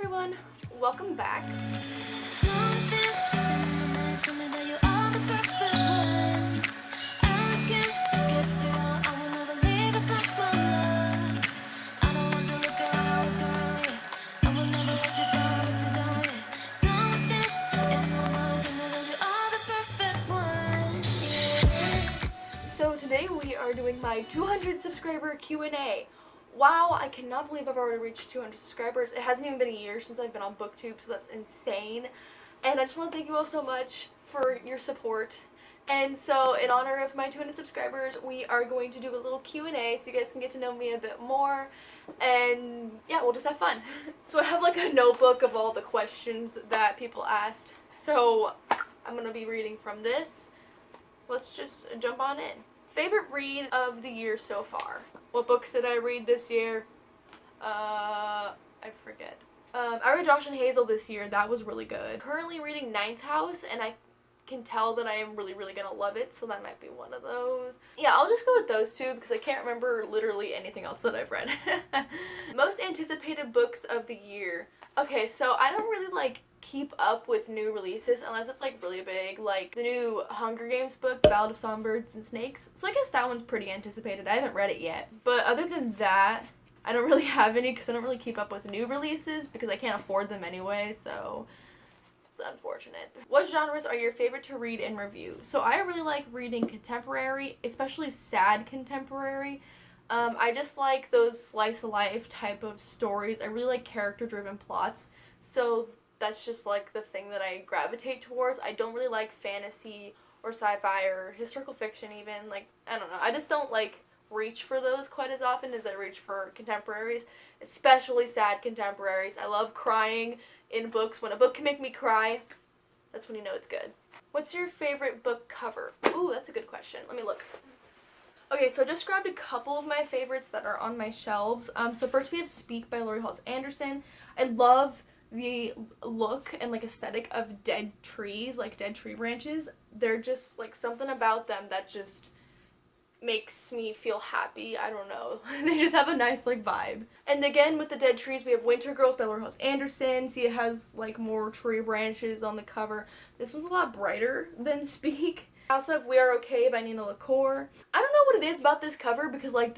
everyone, welcome back. So today we are doing my 200 subscriber Q&A. Wow, I cannot believe I've already reached 200 subscribers. It hasn't even been a year since I've been on BookTube, so that's insane. And I just want to thank you all so much for your support. And so in honor of my 200 subscribers, we are going to do a little Q&A so you guys can get to know me a bit more. And yeah, we'll just have fun. So I have like a notebook of all the questions that people asked. So I'm going to be reading from this. So let's just jump on in. Favorite read of the year so far? What books did I read this year? I forget. I read Josh and Hazel this year. That was really good. Currently reading Ninth House, and I can tell that I am really gonna love it, so that might be one of those. Yeah, I'll just go with those two because I can't remember literally anything else that I've read. Most anticipated books of the year. Okay, so I don't really keep up with new releases unless it's really big, like the new Hunger Games book, Ballad of Songbirds and Snakes. So I guess that one's pretty anticipated. I haven't read it yet. But other than that, I don't really have any because I don't really keep up with new releases because I can't afford them anyway, so it's unfortunate. What genres are your favorite to read and review? So I really like reading contemporary, especially sad contemporary. I just like those slice of life type of stories. I really like character driven plots. So that's just the thing that I gravitate towards. I don't really like fantasy or sci-fi or historical fiction even. I don't know. I just don't reach for those quite as often as I reach for contemporaries, especially sad contemporaries. I love crying in books. When a book can make me cry, that's when you know it's good. What's your favorite book cover? Ooh, that's a good question. Let me look. Okay, so I just grabbed a couple of my favorites that are on my shelves. So first we have Speak by Lori Halse Anderson. I love the look and aesthetic of dead trees, dead tree branches. They're just something about them that just makes me feel happy. I don't know. They just have a nice vibe. And again with the dead trees we have Winter Girls by Lori Halse Anderson. See, it has more tree branches on the cover. This one's a lot brighter than Speak. I also have We Are Okay by Nina LaCour. I don't know what it is about this cover because I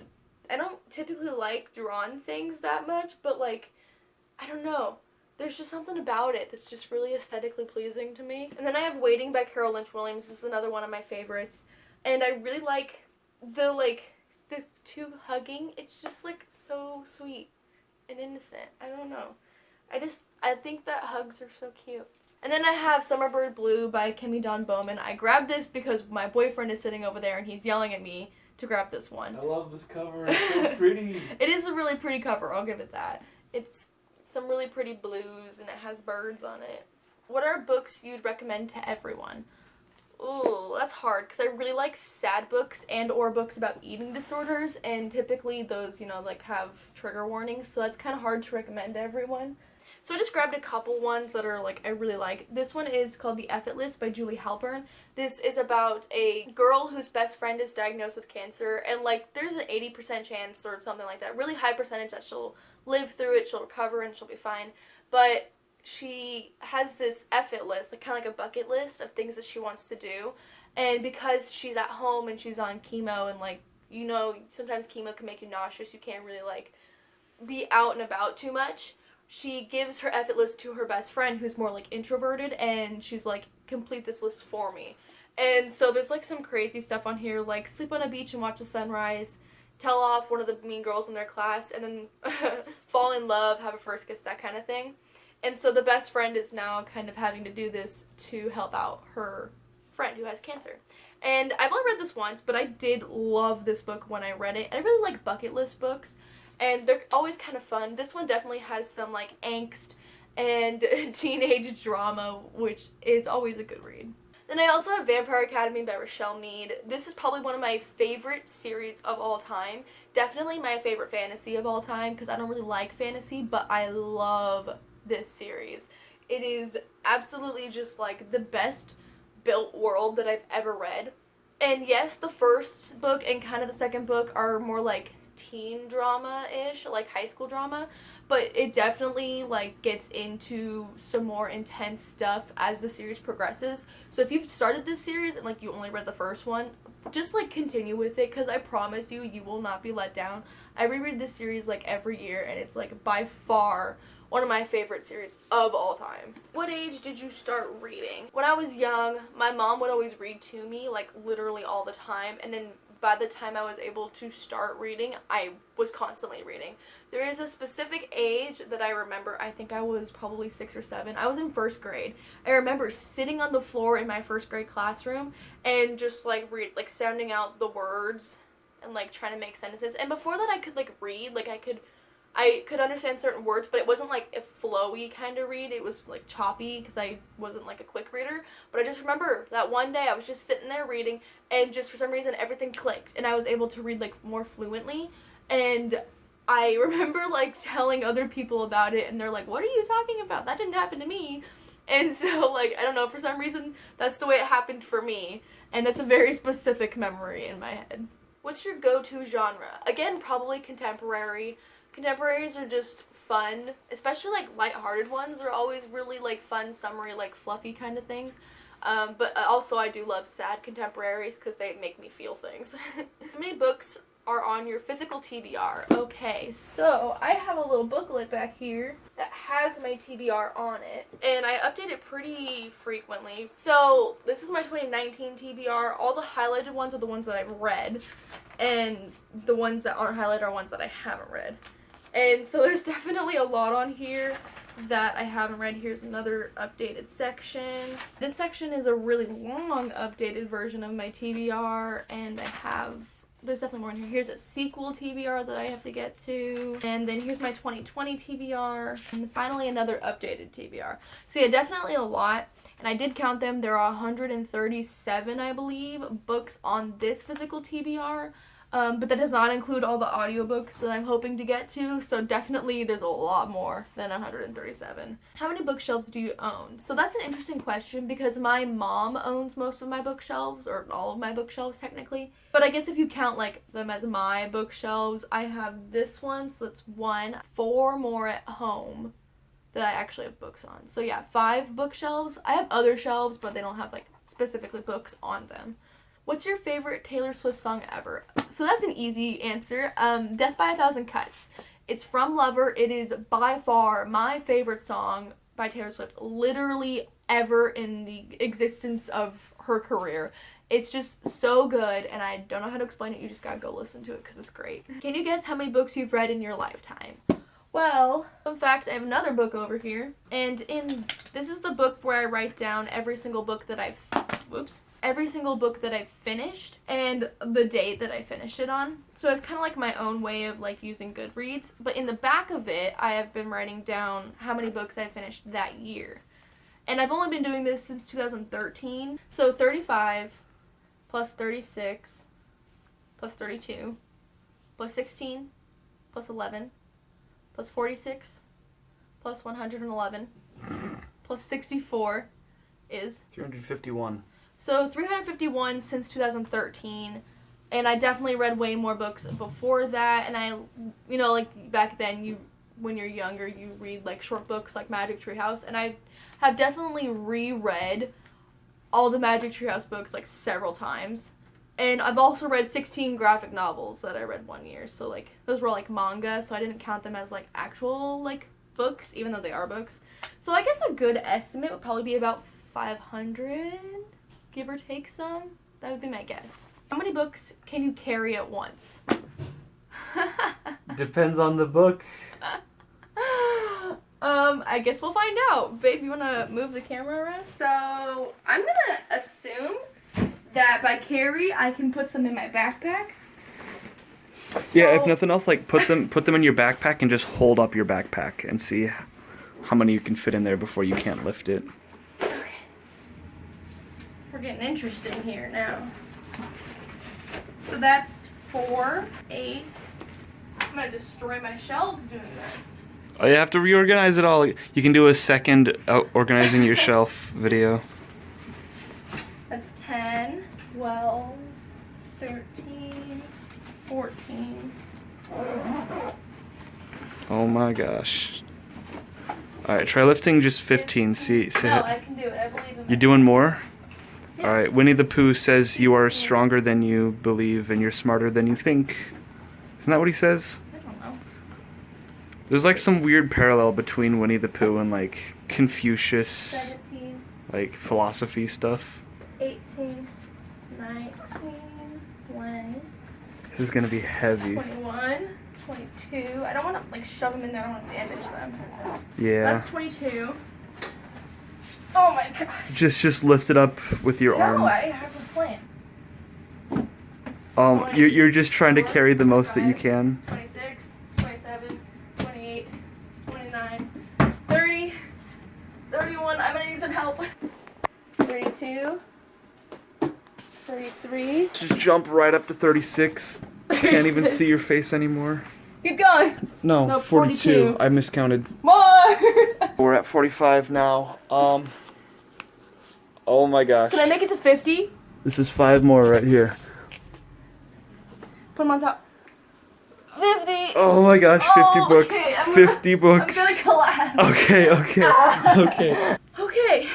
don't typically like drawn things that much, but I don't know. There's just something about it that's just really aesthetically pleasing to me. And then I have Waiting by Carol Lynch Williams. This is another one of my favorites. And I really like the two hugging. It's just so sweet and innocent. I don't know. I think that hugs are so cute. And then I have Summerbird Blue by Kimmy Dawn Bowman. I grabbed this because my boyfriend is sitting over there and he's yelling at me to grab this one. I love this cover. It's so pretty. It is a really pretty cover. I'll give it that. It's some really pretty blues and it has birds on it. What are books you'd recommend to everyone? Ooh, that's hard because I really like sad books and or books about eating disorders, and typically those, have trigger warnings, so that's kind of hard to recommend to everyone. So I just grabbed a couple ones that are I really like. This one is called The Effort List by Julie Halpern. This is about a girl whose best friend is diagnosed with cancer, and there's an 80% chance or something like that, really high percentage that she'll live through it, she'll recover, and she'll be fine. But she has this effort list, kind of like a bucket list of things that she wants to do. And because she's at home and she's on chemo and sometimes chemo can make you nauseous, you can't really be out and about too much. She gives her effort list to her best friend who's more introverted, and she's complete this list for me. And so there's some crazy stuff on here, sleep on a beach and watch the sunrise, tell off one of the mean girls in their class, and then fall in love, have a first kiss, that kind of thing. And so the best friend is now kind of having to do this to help out her friend who has cancer. And I've only read this once, but I did love this book when I read it. I really like bucket list books, and they're always kind of fun. This one definitely has some angst and teenage drama, which is always a good read. Then I also have Vampire Academy by Rochelle Mead. This is probably one of my favorite series of all time. Definitely my favorite fantasy of all time because I don't really like fantasy, but I love this series. It is absolutely just the best built world that I've ever read. And yes, the first book and kind of the second book are more teen drama-ish, high school drama, but it definitely like gets into some more intense stuff as the series progresses. So if you've started this series and like you only read the first one, just like continue with it, because I promise you, you will not be let down. I reread this series like every year, and it's like by far one of my favorite series of all time. What age did you start reading? When I was young, my mom would always read to me like literally all the time, and then by the time I was able to start reading, I was constantly reading. There is a specific age that I remember. I think I was probably 6 or 7. I was in first grade. I remember sitting on the floor in my first grade classroom and just like sounding out the words and like trying to make sentences. And before that, I could like read, like I could understand certain words, but it wasn't like a flowy kind of read. It was like choppy because I wasn't like a quick reader. But I just remember that one day I was just sitting there reading, and just for some reason everything clicked and I was able to read like more fluently. And I remember like telling other people about it, and they're like, "What are you talking about? That didn't happen to me." And so like, I don't know, for some reason that's the way it happened for me, and that's a very specific memory in my head. What's your go-to genre? Again, probably contemporary. Contemporaries are just fun, especially like lighthearted ones are always really like fun, summery, like fluffy kind of things. But also I do love sad contemporaries because they make me feel things. How many books are on your physical TBR? Okay, so I have a little booklet back here that has my TBR on it, and I update it pretty frequently. So this is my 2019 TBR. All the highlighted ones are the ones that I've read, and the ones that aren't highlighted are ones that I haven't read. And so there's definitely a lot on here that I haven't read. Here's another updated section. This section is a really long updated version of my TBR, and there's definitely more in here. Here's a sequel TBR that I have to get to, and then here's my 2020 TBR, and finally another updated TBR. So yeah, definitely a lot, and I did count them. There are 137, I believe, books on this physical TBR. But that does not include all the audiobooks that I'm hoping to get to, so definitely there's a lot more than 137. How many bookshelves do you own? So that's an interesting question because my mom owns most of my bookshelves, or all of my bookshelves technically. But I guess if you count like them as my bookshelves, I have this one, so that's 1, 4 more at home that I actually have books on. So yeah, 5 bookshelves. I have other shelves, but they don't have like specifically books on them. What's your favorite Taylor Swift song ever? So that's an easy answer. Death by a Thousand Cuts. It's from Lover. It is by far my favorite song by Taylor Swift, literally ever in the existence of her career. It's just so good, and I don't know how to explain it. You just gotta go listen to it because it's great. Can you guess how many books you've read in your lifetime? Well, in fact, I have another book over here, and this is the book where I write down every single book that I've finished and the date that I finished it on. So it's kind of like my own way of like using Goodreads, but in the back of it, I have been writing down how many books I finished that year. And I've only been doing this since 2013. So 35 plus 36 plus 32 plus 16 plus 11 plus 46 plus 111 plus 64 is 351. So 351 since 2013, and I definitely read way more books before that. And I, like back then, when you're younger, you read like short books like Magic Tree House, and I have definitely reread all the Magic Tree House books like several times. And I've also read 16 graphic novels that I read one year. So like those were like manga, so I didn't count them as like actual like books, even though they are books. So I guess a good estimate would probably be about 500. Give or take some. That would be my guess. How many books can you carry at once? Depends on the book. I guess we'll find out. Babe, you want to move the camera around? So, I'm going to assume that by carry, I can put some in my backpack. Yeah, if nothing else, like put them in your backpack and just hold up your backpack and see how many you can fit in there before you can't lift it. We're getting interesting here now. So that's 4, 8. I'm gonna destroy my shelves doing this. Oh, you have to reorganize it all. You can do a second organizing your shelf video. That's 10, 12, 13, 14, Oh my gosh. Alright, try lifting just 15. See No, how- I can do it. I believe in myself. You're doing more? Yeah. Alright, Winnie the Pooh says you are stronger than you believe and you're smarter than you think. Isn't that what he says? I don't know. There's like some weird parallel between Winnie the Pooh and like Confucius, 17, like philosophy stuff. 18, 19, 20, This is gonna be heavy. 21, 22. I don't want to like shove them in there. I don't want to damage them. So Yeah. that's 22. Oh my gosh. Just lift it up with your No, arms. I have a plan. You're just trying to carry the most that you can. 26, 27, 28, 29, 30, 31. I'm gonna need some help. 32, 33. Just jump right up to 36. Can't even see your face anymore. Keep going. No, 42. 42. I miscounted. More. We're at 45 now. Oh my gosh. Can I make it to 50? This is 5 more right here. Put them on top. 50. Oh my gosh, 50 Oh, books. okay, I'm 50 books. I'm gonna collapse. Okay. Okay. Okay.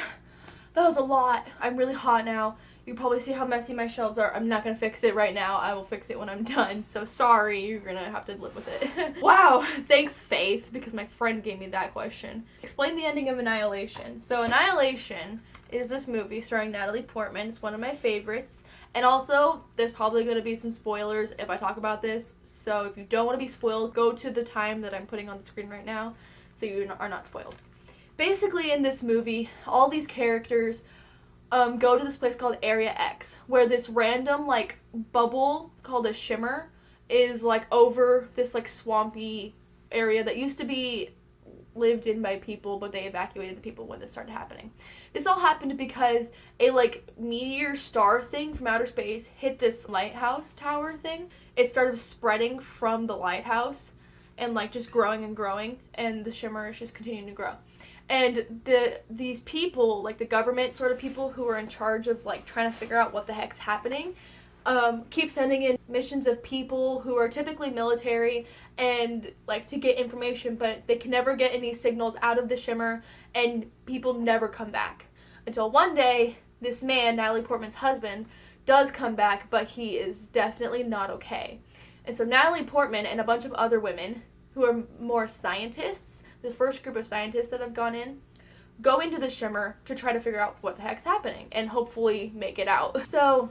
That was a lot. I'm really hot now. You probably see how messy my shelves are. I'm not gonna fix it right now. I will fix it when I'm done. So sorry, you're gonna have to live with it. Wow. Thanks, Faith, because my friend gave me that question. Explain the ending of Annihilation. So Annihilation is this movie starring Natalie Portman. It's one of my favorites. And also, there's probably going to be some spoilers if I talk about this. So if you don't want to be spoiled, go to the time that I'm putting on the screen right now so you are not spoiled. Basically, in this movie, all these characters go to this place called Area X, where this random, like, bubble called a shimmer is, like, over this, like, swampy area that used to be lived in by people, but they evacuated the people when this started happening. This all happened because a like meteor star thing from outer space hit this lighthouse tower thing. It started spreading from the lighthouse and like just growing and growing, and the shimmer is just continuing to grow. And these people, like the government sort of people who are in charge of like trying to figure out what the heck's happening, keep sending in missions of people who are typically military and like to get information, but they can never get any signals out of the shimmer, and people never come back until one day this man, Natalie Portman's husband, does come back, but he is definitely not okay. And so Natalie Portman and a bunch of other women who are more scientists, the first group of scientists that have gone in, go into the shimmer to try to figure out what the heck's happening and hopefully make it out. So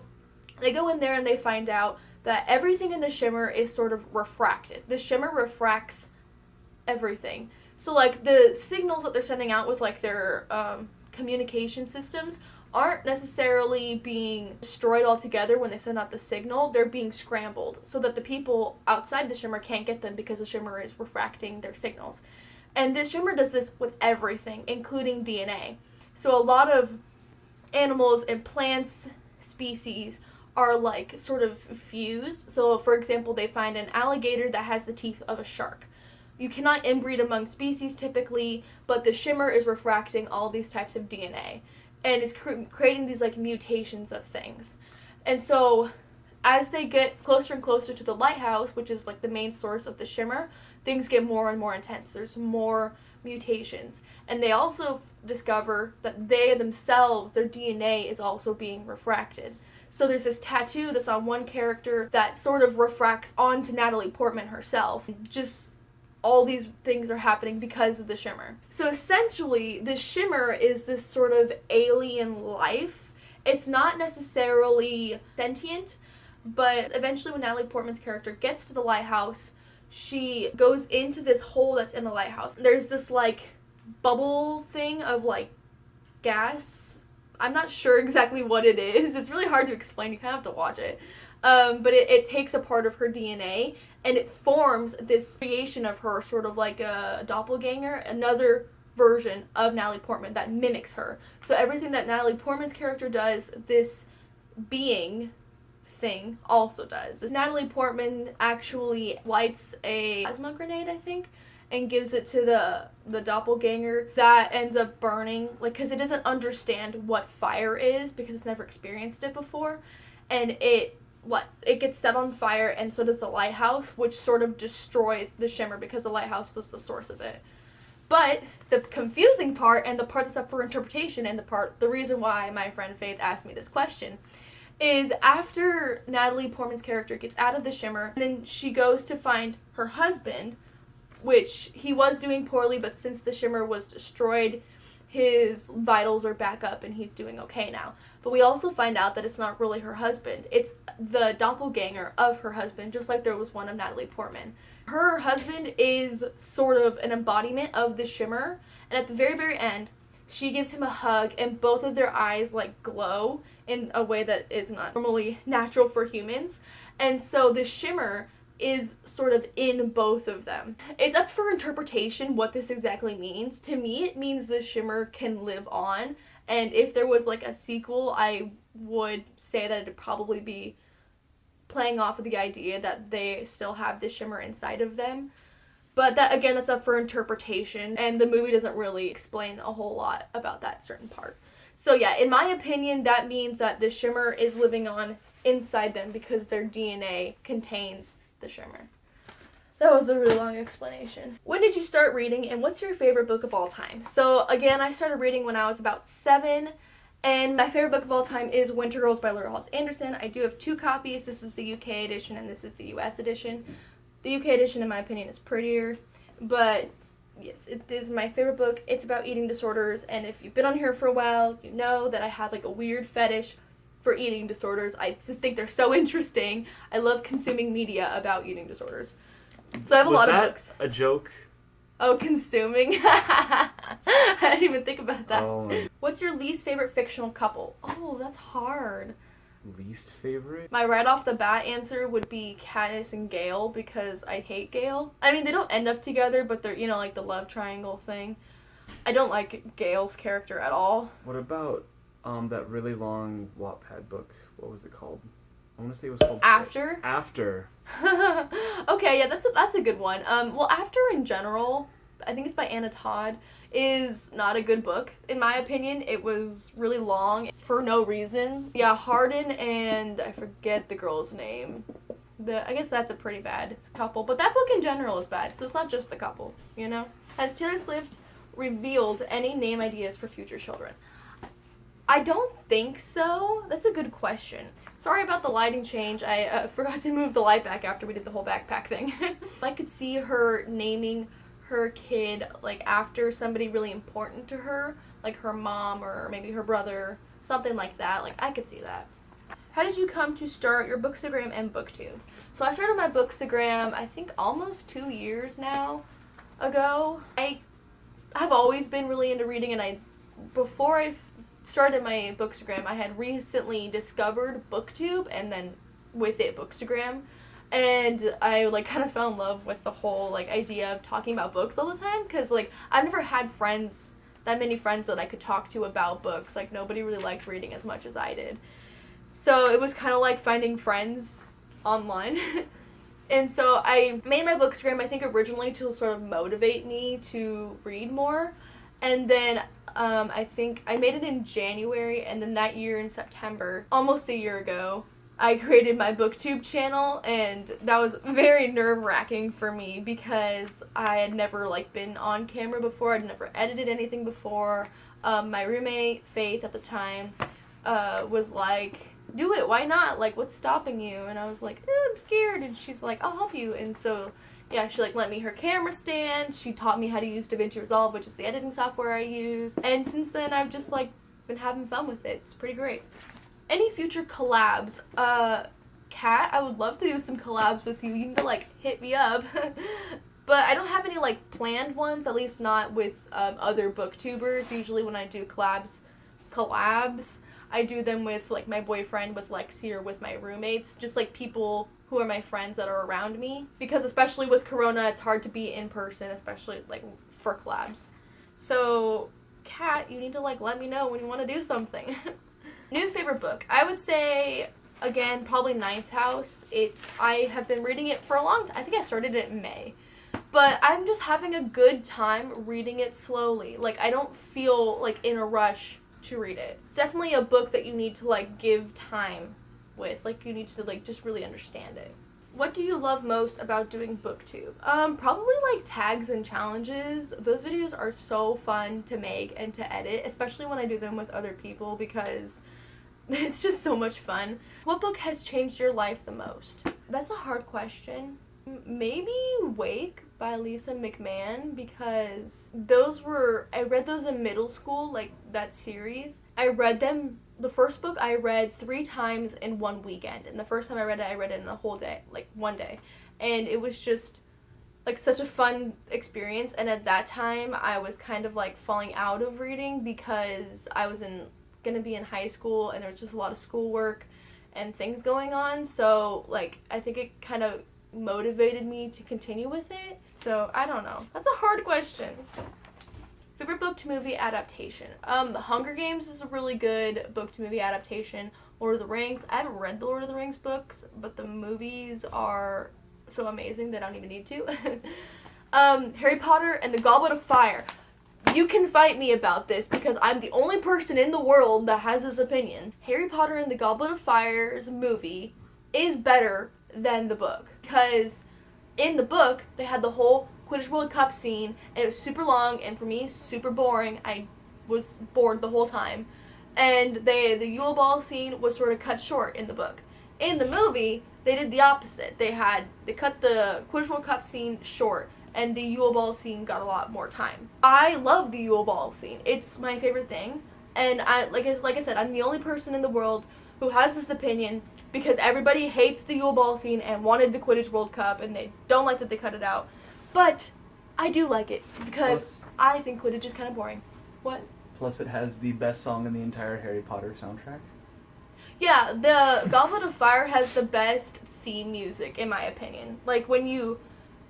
they go in there and they find out that everything in the shimmer is sort of refracted. The shimmer refracts everything. So, like, the signals that they're sending out with, like, their communication systems aren't necessarily being destroyed altogether when they send out the signal. They're being scrambled so that the people outside the shimmer can't get them because the shimmer is refracting their signals. And this shimmer does this with everything, including DNA. So a lot of animals and plants species are like sort of fused. So for example, they find an alligator that has the teeth of a shark. You cannot inbreed among species typically, but the shimmer is refracting all these types of DNA and is creating these like mutations of things. And so as they get closer and closer to the lighthouse, which is like the main source of the shimmer, things get more and more intense. There's more mutations. And they also discover that they themselves, their DNA is also being refracted. So there's this tattoo that's on one character that sort of refracts onto Natalie Portman herself. Just all these things are happening because of the shimmer. So essentially, the shimmer is this sort of alien life. It's not necessarily sentient, but eventually when Natalie Portman's character gets to the lighthouse, she goes into this hole that's in the lighthouse. There's this like bubble thing of like gas. I'm not sure exactly what it is. It's really hard to explain. You kind of have to watch it. But it takes a part of her DNA and it forms this creation of her, sort of like a doppelganger, another version of Natalie Portman that mimics her. So everything that Natalie Portman's character does, this being thing also does. Natalie Portman actually lights a plasma grenade, I think, and gives it to the doppelganger that ends up burning, like, because it doesn't understand what fire is because it's never experienced it before, and it it gets set on fire, and so does the lighthouse, which sort of destroys the shimmer because the lighthouse was the source of it. But the confusing part, and the part that's up for interpretation, and the reason why my friend Faith asked me this question, is after Natalie Portman's character gets out of the shimmer, and then she goes to find her husband, which he was doing poorly, but since the shimmer was destroyed, his vitals are back up and he's doing okay now. But we also find out that it's not really her husband. It's the doppelganger of her husband, just like there was one of Natalie Portman. Her husband is sort of an embodiment of the shimmer, and at the very, very end, she gives him a hug, and both of their eyes, like, glow in a way that is not normally natural for humans. And so the shimmer is sort of in both of them. It's up for interpretation what this exactly means. To me, it means the shimmer can live on, and if there was, like, a sequel, I would say that it'd probably be playing off of the idea that they still have the shimmer inside of them. But that, again, that's up for interpretation, and the movie doesn't really explain a whole lot about that certain part. So yeah, in my opinion, that means that the shimmer is living on inside them because their DNA contains the shimmer. That was a really long explanation. When did you start reading, and what's your favorite book of all time? So again, I started reading when I was about 7, and my favorite book of all time is Winter Girls by Laura Halse Anderson. I do have 2 copies. This is the UK edition, and this is the US edition. The UK edition, in my opinion, is prettier, but yes, it is my favorite book. It's about eating disorders, and if you've been on here for a while, you know that I have like a weird fetish for eating disorders. I just think they're so interesting. I love consuming media about eating disorders. So I have a lot of books. Was that a joke? Oh, consuming? I didn't even think about that. Oh. What's your least favorite fictional couple? Oh, that's hard. Least favorite? My right off the bat answer would be Katniss and Gale, because I hate Gale. I mean, they don't end up together, but they're, like the love triangle thing. I don't like Gale's character at all. What about that really long Wattpad book? What was it called? I want to say it was called After? After. Okay, yeah, that's a good one. Well, After in general, I think it's by Anna Todd, is not a good book. In my opinion, it was really long for no reason. Yeah, Hardin and I forget the girl's name. I guess that's a pretty bad couple, but that book in general is bad, so it's not just the couple, Has Taylor Swift revealed any name ideas for future children? I don't think so. That's a good question. Sorry about the lighting change. I forgot to move the light back after we did the whole backpack thing. I could see her naming her kid like after somebody really important to her, like her mom or maybe her brother, something like that. Like, I could see that. How did you come to start your Bookstagram and BookTube? So I started my Bookstagram, I think almost 2 years now ago. I have always been really into reading, and before I started my Bookstagram, I had recently discovered BookTube, and then with it Bookstagram. And I, kind of fell in love with the whole, idea of talking about books all the time, because, I've never had that many friends that I could talk to about books. Nobody really liked reading as much as I did. So it was kind of like finding friends online. And so I made my Bookstagram, I think, originally to sort of motivate me to read more. And then I think I made it in January, and then that year in September, almost a year ago, I created my BookTube channel, and that was very nerve-wracking for me because I had never been on camera before. I'd never edited anything before. My roommate, Faith, at the time, was like, do it, why not? What's stopping you? And I was like, I'm scared. And she's like, I'll help you. And so, yeah, she lent me her camera stand. She taught me how to use DaVinci Resolve, which is the editing software I use. And since then, I've just been having fun with it. It's pretty great. Any future collabs? Kat, I would love to do some collabs with you. You need to hit me up. But I don't have any planned ones, at least not with other booktubers. Usually when I do collabs, I do them with my boyfriend, with Lexi, or with my roommates, just people who are my friends that are around me. Because especially with Corona, it's hard to be in person, especially for collabs. So, Kat, you need to let me know when you want to do something. New favorite book. I would say, again, probably Ninth House. I have been reading it for a long time. I think I started it in May. But I'm just having a good time reading it slowly. I don't feel in a rush to read it. It's definitely a book that you need to give time with. Like, you need to, like, just really understand it. What do you love most about doing booktube? Probably like tags and challenges. Those videos are so fun to make and to edit, especially when I do them with other people, because it's just so much fun. What book has changed your life the most? That's a hard question. Maybe Wake by Lisa McMahon, because I read those in middle school, like that series. I read them, the first book I read 3 times in one weekend. And the first time I read it in a whole day, like one day. And it was just like such a fun experience. And at that time, I was kind of like falling out of reading because I was gonna be in high school and there was just a lot of schoolwork and things going on. So like, I think it kind of motivated me to continue with it. So I don't know. That's a hard question. Favorite book to movie adaptation? The Hunger Games is a really good book to movie adaptation. Lord of the Rings. I haven't read the Lord of the Rings books, but the movies are so amazing that I don't even need to. Harry Potter and the Goblet of Fire. You can fight me about this because I'm the only person in the world that has this opinion. Harry Potter and the Goblet of Fire's movie is better than the book, because in the book they had the whole Quidditch World Cup scene and it was super long and for me super boring. I was bored the whole time, and the Yule Ball scene was sort of cut short in the book. In the movie they did the opposite. They cut the Quidditch World Cup scene short and the Yule Ball scene got a lot more time. I love the Yule Ball scene. It's my favorite thing, and like I said, I'm the only person in the world who has this opinion, because everybody hates the Yule Ball scene and wanted the Quidditch World Cup, and they don't like that they cut it out. But I do like it, because I think Quidditch is kind of boring. What? Plus it has the best song in the entire Harry Potter soundtrack. Yeah, the Goblet of Fire has the best theme music, in my opinion. Like, when you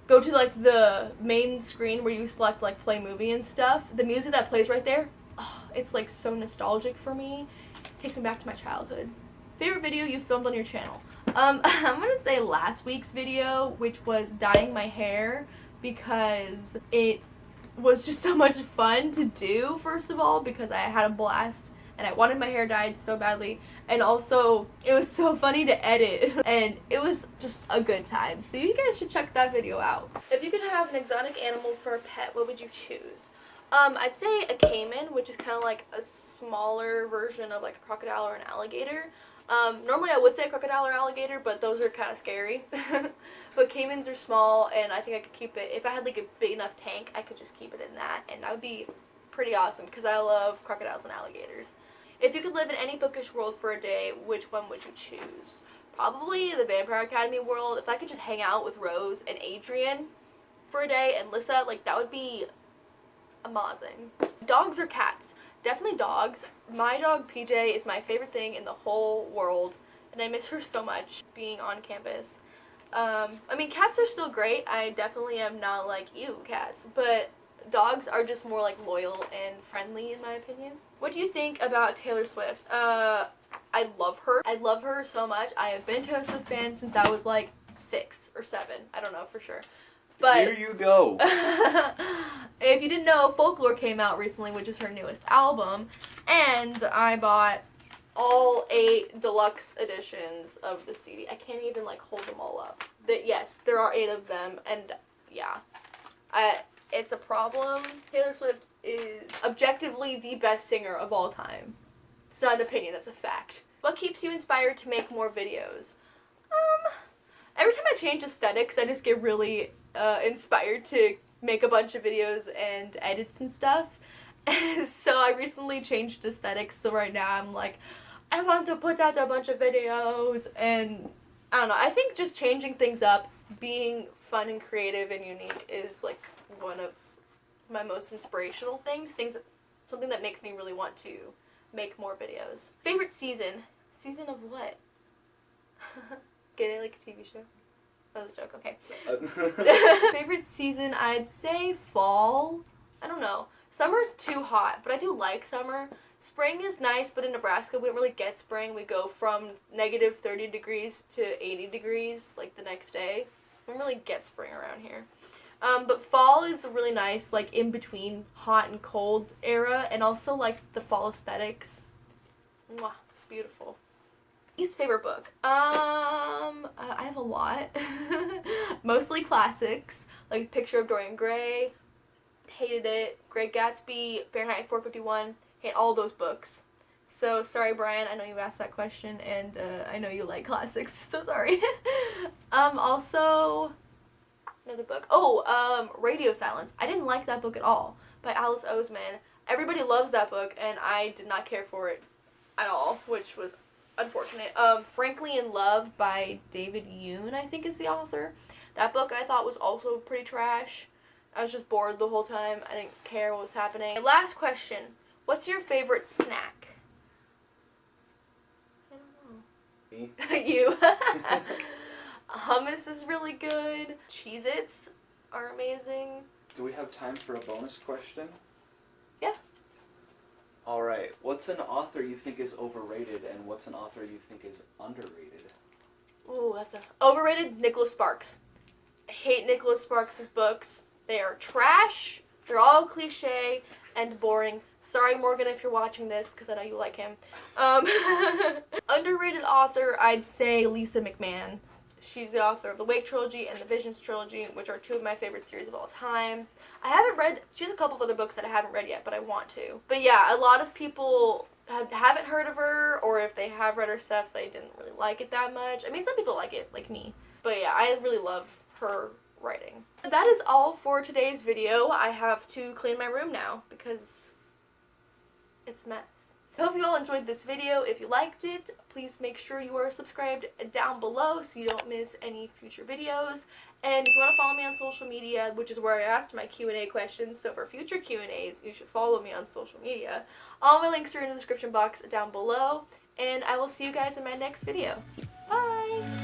go to, like, the main screen where you select, like, play movie and stuff, the music that plays right there, it's, like, so nostalgic for me. It takes me back to my childhood. Favorite video you filmed on your channel? I'm gonna say last week's video, which was dyeing my hair, because it was just so much fun to do, first of all, because I had a blast and I wanted my hair dyed so badly, and also it was so funny to edit and it was just a good time. So you guys should check that video out. If you could have an exotic animal for a pet, what would you choose? I'd say a caiman, which is kind of like a smaller version of like a crocodile or an alligator. Normally I would say crocodile or alligator, but those are kind of scary. But caimans are small, and I think I could keep it, if I had like a big enough tank, I could just keep it in that, and that would be pretty awesome, because I love crocodiles and alligators. If you could live in any bookish world for a day, which one would you choose? Probably the Vampire Academy world. If I could just hang out with Rose and Adrian for a day, and Lissa, like, that would be amazing. Dogs or cats? Definitely dogs. My dog PJ is my favorite thing in the whole world, and I miss her so much being on campus. I mean, cats are still great. I definitely am not like, ew, cats, but dogs are just more like loyal and friendly, in my opinion. What do you think about Taylor Swift? I love her. I love her so much. I have been a Taylor Swift fan since I was like 6 or 7. I don't know for sure. But here you go. If you didn't know, Folklore came out recently, which is her newest album, and I bought all 8 deluxe editions of the CD. I can't even like hold them all up. Yes, there are 8 of them, and yeah, it's a problem. Taylor Swift is objectively the best singer of all time. It's not an opinion, that's a fact. What keeps you inspired to make more videos? Every time I change aesthetics, I just get really inspired to make a bunch of videos and edits and stuff. So I recently changed aesthetics, so right now I'm like, I want to put out a bunch of videos, and I don't know, I think just changing things up, being fun and creative and unique is like one of my most inspirational things, something that makes me really want to make more videos. Favorite season? Season of what? Get it, like a TV show? That was a joke, okay. Favorite season, I'd say fall. I don't know. Summer's too hot, but I do like summer. Spring is nice, but in Nebraska, we don't really get spring. We go from negative 30 degrees to 80 degrees, like, the next day. We don't really get spring around here. But fall is really nice, like, in between hot and cold era, and also, like, the fall aesthetics. Mwah, beautiful. Least favorite book. I have a lot. Mostly classics, like Picture of Dorian Gray. Hated it. Great Gatsby, Fahrenheit 451. Hate all those books. So sorry, Brian. I know you asked that question, and I know you like classics. So sorry. Also, another book. Oh, Radio Silence. I didn't like that book at all, by Alice Oseman. Everybody loves that book, and I did not care for it at all, which was unfortunate. Frankly in Love by David Yoon, I think is the author. That book I thought was also pretty trash. I was just bored the whole time. I didn't care what was happening. Last question. What's your favorite snack? I don't know. Me? You. Hummus is really good. Cheez-Its are amazing. Do we have time for a bonus question? Yeah. All right. What's an author you think is overrated, and what's an author you think is underrated? Ooh, that's a overrated. Nicholas Sparks. I hate Nicholas Sparks' books. They are trash. They're all cliche and boring. Sorry, Morgan, if you're watching this, because I know you like him. Underrated author, I'd say Lisa McMann. She's the author of the Wake trilogy and the Visions trilogy, which are two of my favorite series of all time. I haven't read, she has a couple of other books that I haven't read yet, but I want to. But yeah, a lot of people haven't heard of her, or if they have read her stuff, they didn't really like it that much. I mean, some people like it, like me. But yeah, I really love her writing. That is all for today's video. I have to clean my room now because it's a mess. I hope you all enjoyed this video. If you liked it, please make sure you are subscribed down below so you don't miss any future videos. And if you want to follow me on social media, which is where I asked my Q&A questions, so for future Q&As, you should follow me on social media. All my links are in the description box down below, and I will see you guys in my next video. Bye!